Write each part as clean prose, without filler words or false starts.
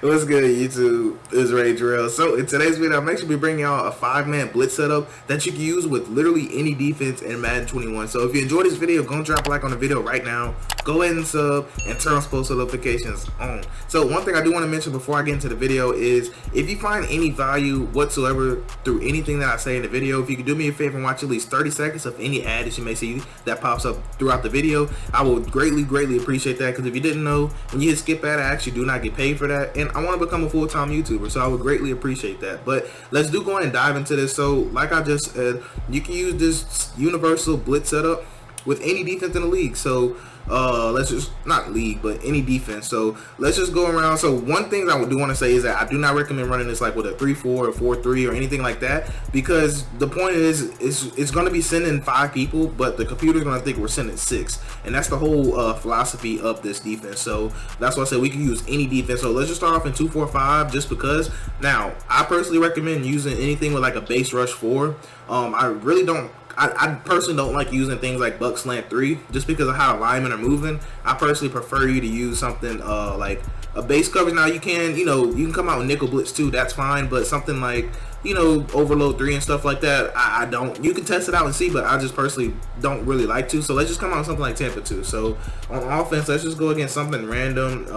What's good, YouTube? It's Ray Jarrell. So in today's video, I'm actually bringing y'all a 5-man blitz setup that you can use with literally any defense in Madden 21. So if you enjoyed this video, go and drop a like on the video right now. Go ahead and sub and turn on post notifications on. So one thing I do want to mention before I get into the video is if you find any value whatsoever through anything that I say in the video, if you could do me a favor and watch at least 30 seconds of any ad that you may see that pops up throughout the video, I would greatly appreciate that, because if you didn't know, when you hit skip ad, I actually do not get paid for that, and I want to become a full-time YouTuber, so I would greatly appreciate that. But let's go ahead and dive into this. So like I just said, you can use this universal blitz setup with any defense in the league. So let's just, not league, but any defense. So let's just go around. So one thing I do want to say is that I do not recommend running this like with a 3-4 or 4-3 or anything like that, because the point is it's going to be sending 5 people, but the computer's going to think we're sending 6, and that's the whole philosophy of this defense. So that's why I said we can use any defense. So let's just start off in 2-4-5, just because. Now I personally recommend using anything with like a base rush 4. I really don't. I personally don't like using things like buck slant 3, just because of how linemen are moving. I personally prefer you to use something like a base coverage. Now you can come out with nickel blitz 2, that's fine, but something like, overload 3 and stuff like that, I don't. You can test it out and see, but I just personally don't really like to. So let's just come out with something like Tampa 2. So on offense, let's just go against something random.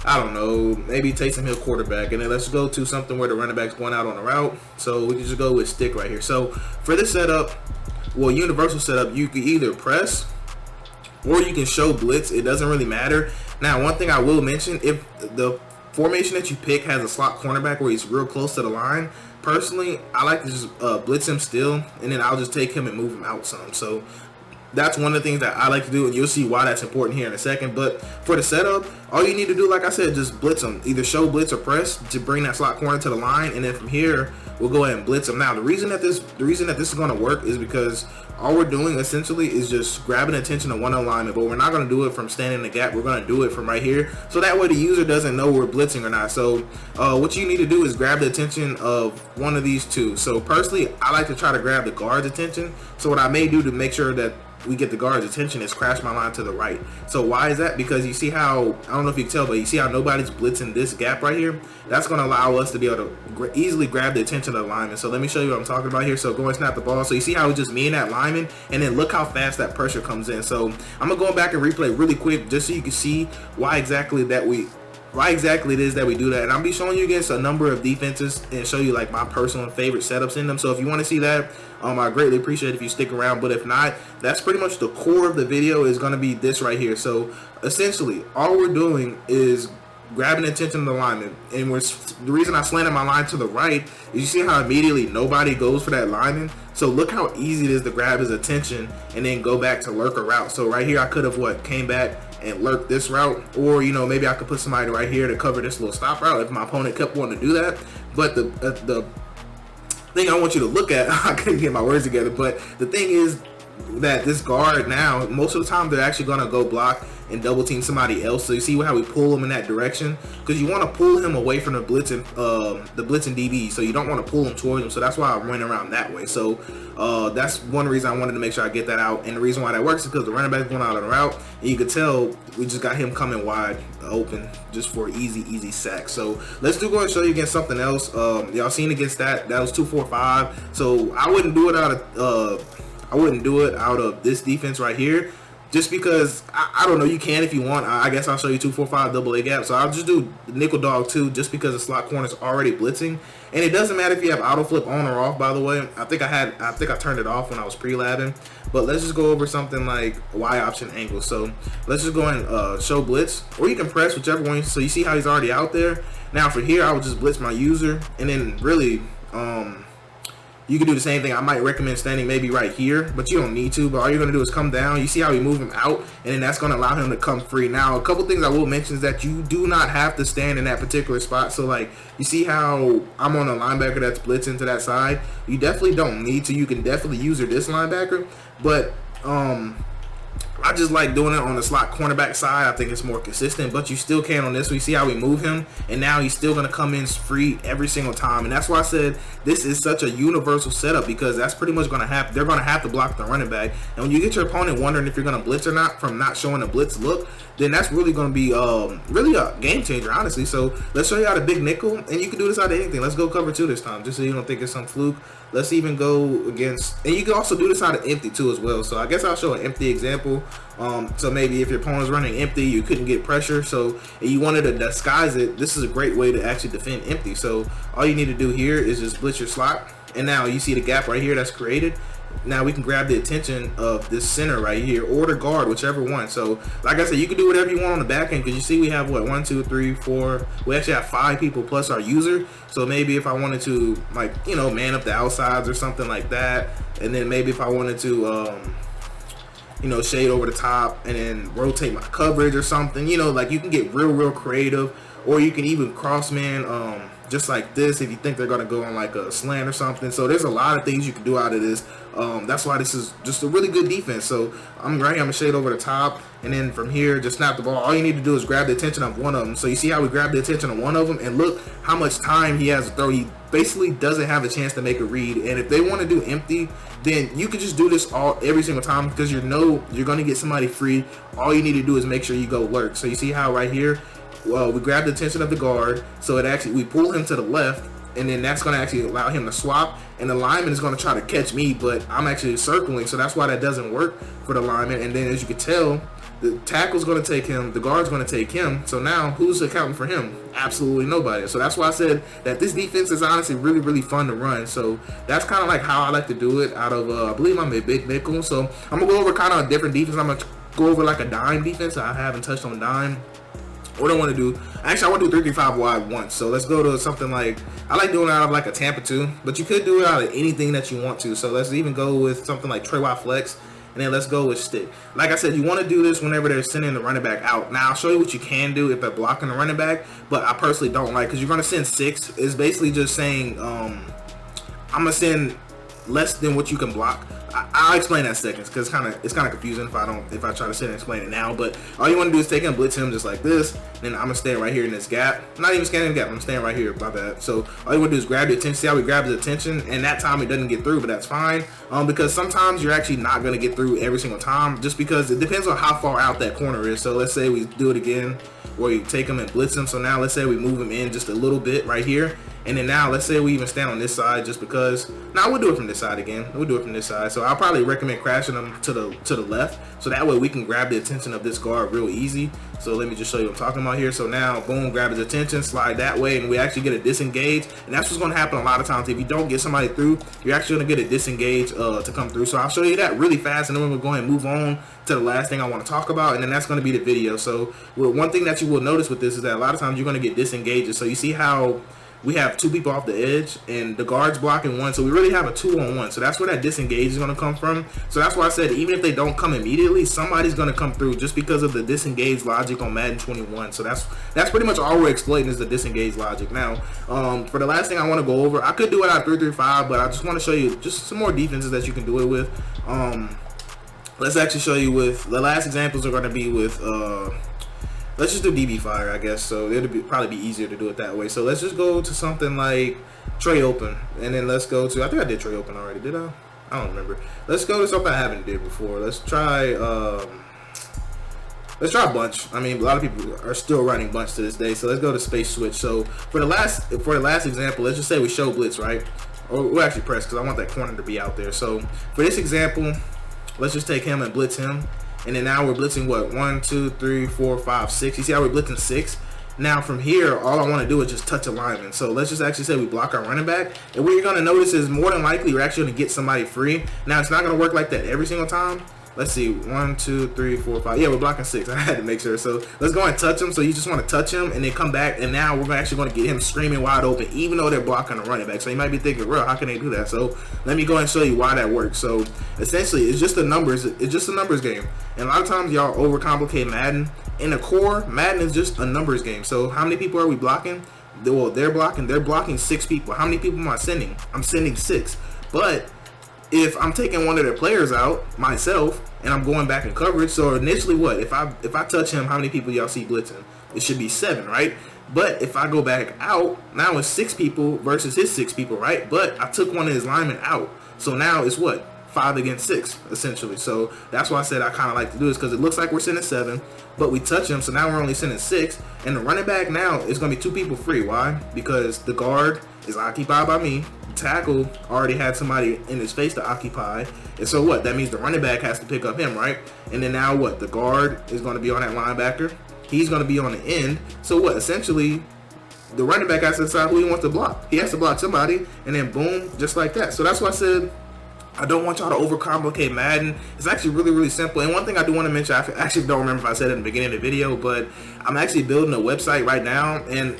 I don't know, maybe Taysom Hill quarterback, and then let's go to something where the running back's going out on a route. So we can just go with stick right here. So for this setup, well, universal setup, you can either press or you can show blitz. It doesn't really matter. Now, one thing I will mention, if the formation that you pick has a slot cornerback where he's real close to the line, personally, I like to just blitz him still, and then I'll just take him and move him out some. So that's one of the things that I like to do, and you'll see why that's important here in a second. But for the setup, all you need to do, like I said, just blitz them. Either show blitz or press to bring that slot corner to the line, and then from here we'll go ahead and blitz them. Now the reason that this is going to work is because all we're doing essentially is just grabbing attention of one alignment, but we're not going to do it from standing in the gap. We're going to do it from right here, so that way the user doesn't know we're blitzing or not. So what you need to do is grab the attention of one of these two. So personally, I like to try to grab the guard's attention. So what I may do to make sure that we get the guard's attention is crash my line to the right. So why is that? Because you see how, I don't know if you can tell, but you see how nobody's blitzing this gap right here? That's going to allow us to be able to easily grab the attention of the lineman. So let me show you what I'm talking about here. So go and snap the ball. So you see how it's just me and that lineman, and then look how fast that pressure comes in. So I'm going to go back and replay really quick just so you can see why exactly it is that we do that. And I'll be showing you against a number of defenses and show you like my personal favorite setups in them. So if you want to see that, I greatly appreciate it if you stick around. But if not, that's pretty much the core of the video is going to be this right here. So essentially all we're doing is grabbing the attention of the lineman, and the reason I slanted my line to the right is you see how immediately nobody goes for that lineman. So look how easy it is to grab his attention and then go back to lurk a route. So right here I could have came back and lurked this route, or maybe I could put somebody right here to cover this little stop route if my opponent kept wanting to do that. But the thing I want you to look at, I couldn't get my words together, but the thing is that this guard now, most of the time they're actually going to go block and double team somebody else. So you see how we pull him in that direction, because you want to pull him away from the blitzing DB, so you don't want to pull him towards him. So that's why I went around that way. So that's one reason I wanted to make sure I get that out, and the reason why that works is because the running back's going out on the route, and you can tell we just got him coming wide open just for easy sack. So let's go and show you against something else. Y'all seen against that was 2-4-5. So I wouldn't do it out of this defense right here, just because I don't know, you can if you want. I guess I'll show you 2-4-5 double A gap. So I'll just do nickel dog 2, just because the slot corner is already blitzing, and it doesn't matter if you have auto flip on or off. By the way, I think I turned it off when I was pre-labbing. But let's just go over something like Y option angle. So let's just go and show blitz, or you can press, whichever one. So you see how he's already out there. Now for here, I would just blitz my user, and then really you can do the same thing. I might recommend standing maybe right here, but you don't need to. But all you're going to do is come down. You see how we move him out, and then that's going to allow him to come free. Now, a couple things I will mention is that you do not have to stand in that particular spot. So, like, you see how I'm on a linebacker that's blitzing to that side? You definitely don't need to. You can definitely use this linebacker, but I just like doing it on the slot cornerback side. I think it's more consistent, but you still can on this. We see how we move him, and now he's still going to come in free every single time. And that's why I said this is such a universal setup, because that's pretty much going to happen. They're going to have to block the running back. And when you get your opponent wondering if you're going to blitz or not from not showing a blitz look, then that's really going to be really a game changer, honestly. So let's show you how to big nickel, and you can do this out of anything. Let's go cover 2 this time, just so you don't think it's some fluke. Let's even go against, and you can also do this out of empty too as well. So I guess I'll show an empty example. So maybe if your opponent's running empty, you couldn't get pressure, so and you wanted to disguise it, this is a great way to actually defend empty. So all you need to do here is just blitz your slot, and now you see the gap right here that's created. Now we can grab the attention of this center right here, or the guard, whichever one. So like I said, you can do whatever you want on the back end, because you see we have what, 1 2 3 4, we actually have 5 people plus our user. So maybe if I wanted to, like, you know, man up the outsides or something like that, and then maybe if I wanted to you know, shade over the top and then rotate my coverage or something, you know, like you can get real creative. Or you can even cross man just like this if you think they're going to go on like a slant or something. So there's a lot of things you can do out of this. That's why this is just a really good defense. So I'm right here, I'm going to shade over the top, and then from here just snap the ball. All you need to do is grab the attention of one of them. So you see how we grab the attention of one of them, and look how much time he has to throw. He basically doesn't have a chance to make a read. And if they want to do empty, then you can just do this every single time, because you know you're going to get somebody free. All you need to do is make sure you go lurk. So you see how right here, well, we grab the attention of the guard, so it actually, we pull him to the left, and then that's going to actually allow him to swap, and the lineman is going to try to catch me, but I'm actually circling, so that's why that doesn't work for the lineman. And then as you can tell, the tackle's going to take him, the guard's going to take him, so now who's accounting for him? Absolutely nobody. So that's why I said that this defense is honestly really fun to run. So that's kind of like how I like to do it out of I believe I'm a big nickel. So I'm going to go over kind of a different defense. I'm going to go over like a dime defense. I haven't touched on dime. What I want to do, actually I want to do 3-3-5 wide once. So let's go to something like, I like doing it out of like a Tampa 2, but you could do it out of anything that you want to. So let's even go with something like Trey wide flex, and then let's go with stick. Like I said, you want to do this whenever they're sending the running back out. Now I'll show you what you can do if they're blocking the running back, but I personally don't like, because you're going to send 6. It's basically just saying I'm going to send less than what you can block. I'll explain that in seconds, because it's kind of confusing if I try to sit and explain it now. But all you want to do is take him, blitz him just like this. Then I'm gonna stand right here in this gap. I'm not even scanning the gap. I'm staying right here. My bad. So all you want to do is grab the attention. See how we grab his attention, and that time it doesn't get through, but that's fine. Because sometimes you're actually not gonna get through every single time, just because it depends on how far out that corner is. So let's say we do it again, where you take him and blitz him. So now let's say we move him in just a little bit right here. And then now let's say we even stand on this side, just because. Now we'll do it from this side again. We'll do it from this side. So I'll probably recommend crashing them to the left, so that way we can grab the attention of this guard real easy. So let me just show you what I'm talking about here. So now, boom, grab his attention, slide that way, and we actually get a disengage. And that's what's going to happen a lot of times. If you don't get somebody through, you're actually going to get a disengage to come through. So I'll show you that really fast, and then we're going to go ahead and move on to the last thing I want to talk about, and then that's going to be the video. So one thing that you will notice with this is that a lot of times you're going to get disengages. So you see how we have 2 people off the edge, and the guard's blocking 1, so we really have a 2-on-1. So that's where that disengage is going to come from. So that's why I said even if they don't come immediately, somebody's going to come through, just because of the disengage logic on Madden 21. So that's pretty much all we're exploiting, is the disengage logic. Now for the last thing I want to go over, I could do it out of 3-3-5, but I just want to show you just some more defenses that you can do it with. Let's actually show you with the last examples are going to be with let's just do DB fire, I guess. So it'll probably be easier to do it that way. So let's just go to something like Trey open, and then let's go to, I think I did Trey open already. Did I? I don't remember. Let's go to something I haven't did before. Let's try bunch. I mean, a lot of people are still running bunch to this day. So let's go to space switch. So for the last example, let's just say we show blitz, right? Or we'll actually press, because I want that corner to be out there. So for this example, let's just take him and blitz him. And then now we're blitzing what? 1, 2, 3, 4, 5, 6. You see how we're blitzing 6? Now from here, all I want to do is just touch a lineman. So let's just actually say we block our running back. And what you're going to notice is more than likely we're actually going to get somebody free. Now it's not going to work like that every single time. Let's see, 1, 2, 3, 4, 5. Yeah, we're blocking 6. I had to make sure. So let's go and touch him. So you just want to touch him and then come back. And now we're actually going to get him screaming wide open, even though they're blocking the running back. So you might be thinking, bro, how can they do that? So let me go and show you why that works. So essentially, it's just a numbers. It's just a numbers game. And a lot of times y'all overcomplicate Madden. In the core, Madden is just a numbers game. So how many people are we blocking? Well, they're blocking 6 people. How many people am I sending? I'm sending 6. But if I'm taking one of their players out myself, and I'm going back in coverage. So initially, what if I touch him? How many people y'all see blitzing? It should be 7, right? But if I go back out, now it's 6 people versus his 6 people, right? But I took one of his linemen out, so now it's what, 5 against 6 essentially. So that's why I said I kind of like to do this, because it looks like we're sending 7, but we touch him, so now we're only sending 6, and the running back now is going to be 2 people free. Why? Because the guard is occupied by me. The tackle already had somebody in his face to occupy, and so what? That means the running back has to pick up him, right? And then now what? The guard is going to be on that linebacker. He's going to be on the end. So what? Essentially, the running back has to decide who he wants to block. He has to block somebody, and then boom, just like that. So that's why I said I don't want y'all to overcomplicate Madden. It's actually really, really simple. And one thing I do want to mention, I actually don't remember if I said it in the beginning of the video, but I'm actually building a website right now, and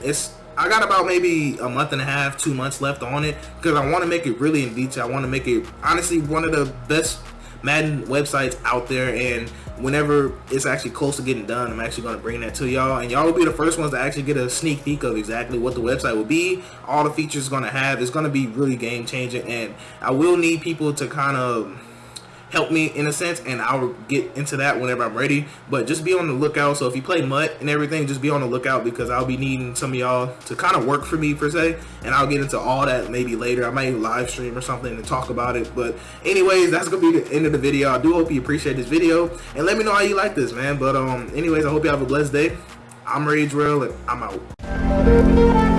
I got about maybe a month and a half, 2 months left on it, because I want to make it really in detail. I want to make it honestly one of the best Madden websites out there, and whenever it's actually close to getting done, I'm actually going to bring that to y'all, and y'all will be the first ones to actually get a sneak peek of exactly what the website will be, all the features it's going to have. It's going to be really game changing, and I will need people to kind of help me in a sense, and I'll get into that whenever I'm ready. But just be on the lookout. So if you play MUT and everything, just be on the lookout, because I'll be needing some of y'all to kind of work for me per se, and I'll get into all that maybe later. I might live stream or something and talk about it. But anyways, that's gonna be the end of the video. I do hope you appreciate this video, and let me know how you like this, man. But anyways, I hope you have a blessed day. I'm Rage Real, and I'm out.